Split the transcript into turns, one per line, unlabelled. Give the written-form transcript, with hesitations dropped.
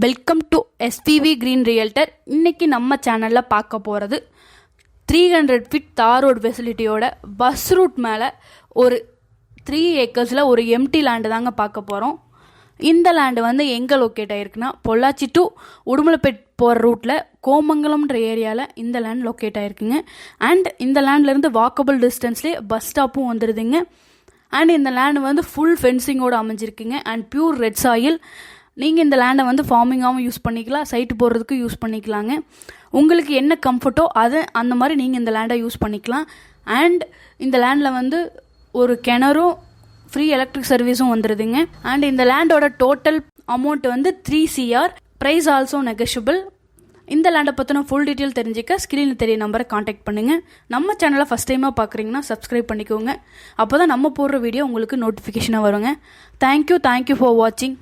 Welcome to SPB green realtor. இன்றைக்கி நம்ம சேனலில் பார்க்க போகிறது 300 ஃபீட் தார் ரோடு ஃபெசிலிட்டியோட பஸ் ரூட் மேலே ஒரு 3 ஏக்கர்ஸில் ஒரு எம்டி லேண்டு தாங்க பார்க்க போகிறோம். இந்த லேண்டு வந்து எங்கே லொக்கேட் ஆகிருக்குன்னா, பொள்ளாச்சி டு உடுமலைப்பேட் போகிற ரூட்டில் கோமங்கலம்ன்ற ஏரியாவில் இந்த லேண்ட் லொக்கேட் ஆகிருக்குங்க. அண்ட் இந்த லேண்ட்லேருந்து வாக்கபிள் டிஸ்டன்ஸ்லேயே பஸ் ஸ்டாப்பும் வந்துடுதுங்க. அண்ட் இந்த லேண்டு வந்து ஃபுல் ஃபென்சிங்கோடு அமைஞ்சிருக்குங்க. And pure red soil. நீங்கள் இந்த லேண்டை வந்து ஃபார்மிங்காகவும் யூஸ் பண்ணிக்கலாம், சைட்டு போடுறதுக்கு யூஸ் பண்ணிக்கலாங்க. உங்களுக்கு என்ன கம்ஃபர்ட்டோ அதை அந்த மாதிரி நீங்கள் இந்த லேண்டை யூஸ் பண்ணிக்கலாம். அண்ட் இந்த லேண்டில் வந்து ஒரு கிணறும் ஃப்ரீ எலக்ட்ரிக் சர்வீஸும் வந்துடுதுங்க. அண்ட் இந்த லேண்டோட டோட்டல் அமௌண்ட் வந்து 3 CR. Price also negotiable. இந்த லேண்டை பற்றின ஃபுல் டீட்டெயில் தெரிஞ்சிக்க ஸ்க்ரீனில் தெரிய நம்பரை காண்டாக்ட் பண்ணுங்கள். நம்ம சேனலை ஃபஸ்ட் டைமாக பார்க்குறீங்கன்னா சப்ஸ்கிரைப் பண்ணிக்கோங்க. அப்போ தான் நம்ம போடுற வீடியோ உங்களுக்கு நோட்டிஃபிகேஷனாக வருங்க. தேங்க்யூ ஃபார் வாட்சிங்.